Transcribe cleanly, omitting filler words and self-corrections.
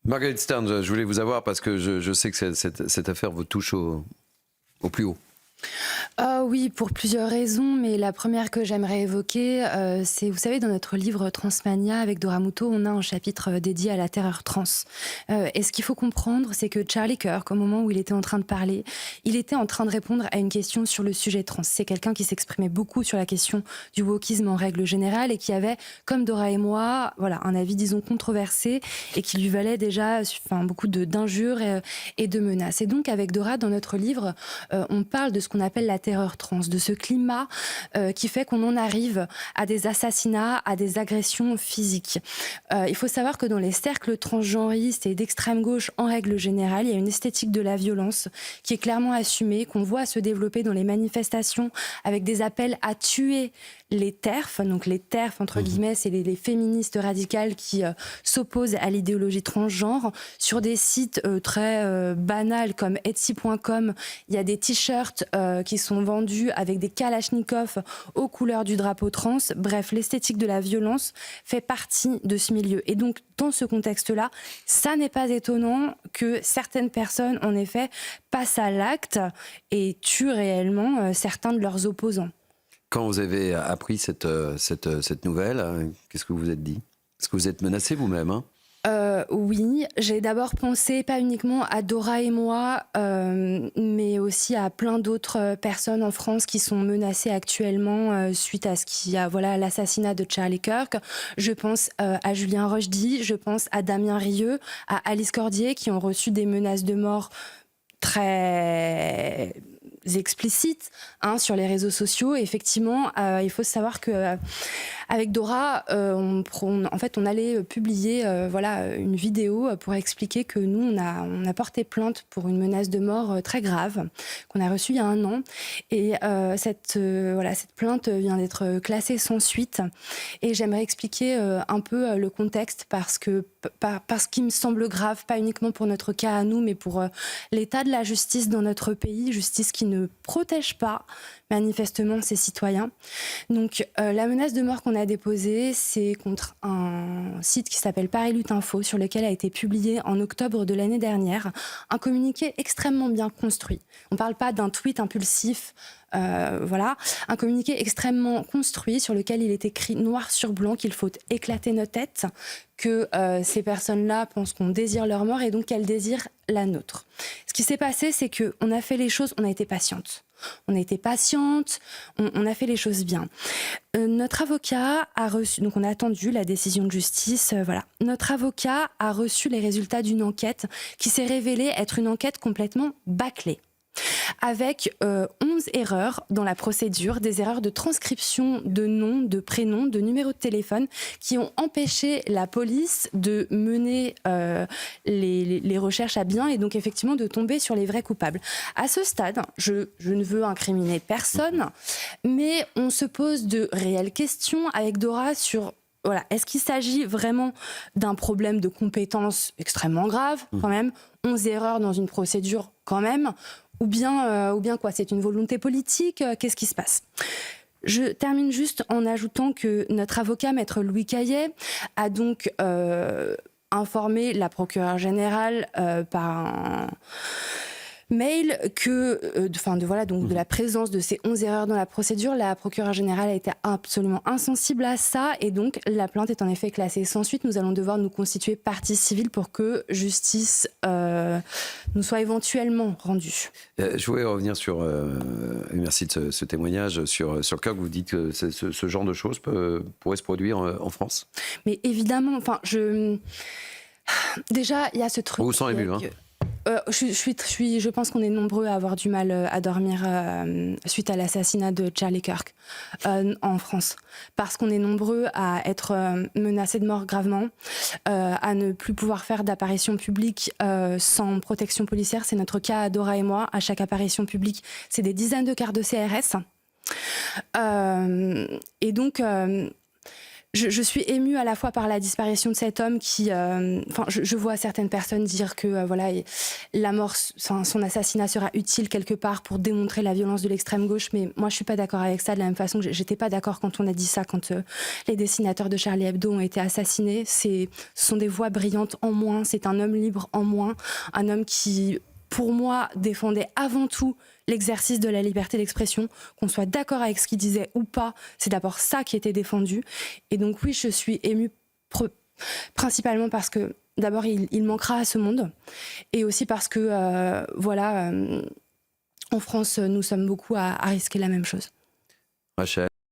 Marguerite Stern, je voulais vous avoir parce que je sais que cette affaire vous touche au plus haut. Oui, pour plusieurs raisons, mais la première que j'aimerais évoquer, c'est, vous savez, dans notre livre Transmania avec Dora Muto, on a un chapitre dédié à la terreur trans. Et ce qu'il faut comprendre, c'est que Charlie Kirk, au moment où il était en train de parler, il était en train de répondre à une question sur le sujet trans. C'est quelqu'un qui s'exprimait beaucoup sur la question du wokisme en règle générale et qui avait, comme Dora et moi, voilà, un avis, disons, controversé et qui lui valait déjà beaucoup d'injures et de menaces. Et donc, avec Dora, dans notre livre, on parle de ce qu'on appelle la terreur trans, de ce climat qui fait qu'on en arrive à des assassinats, à des agressions physiques. Il faut savoir que dans les cercles transgenristes et d'extrême gauche en règle générale, il y a une esthétique de la violence qui est clairement assumée, qu'on voit se développer dans les manifestations avec des appels à tuer les TERF. Donc les TERF, entre guillemets, c'est les féministes radicales qui s'opposent à l'idéologie transgenre. Sur des sites très banals comme Etsy.com, il y a des t-shirts qui sont vendus avec des kalachnikovs aux couleurs du drapeau trans. Bref, l'esthétique de la violence fait partie de ce milieu. Et donc, dans ce contexte-là, ça n'est pas étonnant que certaines personnes, en effet, passent à l'acte et tuent réellement certains de leurs opposants. Quand vous avez appris cette nouvelle, qu'est-ce que vous vous êtes dit? Est-ce que vous êtes menacé vous-même, Oui, j'ai d'abord pensé pas uniquement à Dora et moi, mais aussi à plein d'autres personnes en France qui sont menacées actuellement suite à ce qu'il y a, voilà, l'assassinat de Charlie Kirk. Je pense à Julien Rochdy, je pense à Damien Rieu, à Alice Cordier qui ont reçu des menaces de mort très explicites sur les réseaux sociaux. Et effectivement, il faut savoir que avec Dora, on allait publier une vidéo pour expliquer que nous, on a porté plainte pour une menace de mort très grave qu'on a reçue il y a 1 an. Et cette plainte vient d'être classée sans suite. Et j'aimerais expliquer un peu le contexte parce qu'il me semble grave, pas uniquement pour notre cas à nous, mais pour l'état de la justice dans notre pays, justice qui ne protège pas manifestement ses citoyens. Donc la menace de mort qu'on a déposée, c'est contre un site qui s'appelle Paris Lutte Info, sur lequel a été publié en octobre de l'année dernière un communiqué extrêmement bien construit. On ne parle pas d'un tweet impulsif, un communiqué extrêmement construit sur lequel il est écrit noir sur blanc qu'il faut éclater nos têtes, que ces personnes-là pensent qu'on désire leur mort et donc qu'elles désirent la nôtre. Ce qui s'est passé, c'est qu'on a fait les choses, on a été patiente. On a été patiente, on a fait les choses bien. Notre avocat a reçu, donc on a attendu la décision de justice, Notre avocat a reçu les résultats d'une enquête qui s'est révélée être une enquête complètement bâclée, avec 11 erreurs dans la procédure, des erreurs de transcription de nom, de prénom, de numéro de téléphone, qui ont empêché la police de mener les recherches à bien et donc effectivement de tomber sur les vrais coupables. À ce stade, je ne veux incriminer personne, mais on se pose de réelles questions avec Dora sur... Voilà, est-ce qu'il s'agit vraiment d'un problème de compétence extrêmement grave, quand même, 11 erreurs dans une procédure, quand même, ou bien quoi, c'est une volonté politique, qu'est-ce qui se passe ? Je termine juste en ajoutant que notre avocat, maître Louis Caillet, a donc informé la procureure générale par un mail de la présence de ces 11 erreurs dans la procédure. La procureure générale a été absolument insensible à ça et donc la plainte est en effet classée sans suite. Nous allons devoir nous constituer partie civile pour que justice nous soit éventuellement rendue. Je voulais revenir sur, merci de ce témoignage, sur le cas que vous dites que ce genre de choses pourrait se produire en France. Mais évidemment, déjà il y a ce truc... Vous vous sentez ému, hein ? Je pense qu'on est nombreux à avoir du mal à dormir suite à l'assassinat de Charlie Kirk en France. Parce qu'on est nombreux à être menacés de mort gravement, à ne plus pouvoir faire d'apparition publique sans protection policière. C'est notre cas à Dora et moi. À chaque apparition publique, c'est des dizaines de quarts de CRS. Et donc... je suis émue à la fois par la disparition de cet homme qui... je vois certaines personnes dire que voilà, la mort, son assassinat sera utile quelque part pour démontrer la violence de l'extrême gauche, mais moi je suis pas d'accord avec ça, de la même façon que j'étais pas d'accord quand on a dit ça, quand les dessinateurs de Charlie Hebdo ont été assassinés. Ce sont des voix brillantes en moins, c'est un homme libre en moins, un homme qui, pour moi, défendait avant tout l'exercice de la liberté d'expression, qu'on soit d'accord avec ce qu'il disait ou pas, c'est d'abord ça qui était défendu. Et donc oui, je suis émue principalement parce que d'abord il manquera à ce monde, et aussi parce que en France nous sommes beaucoup à risquer la même chose. Rachel.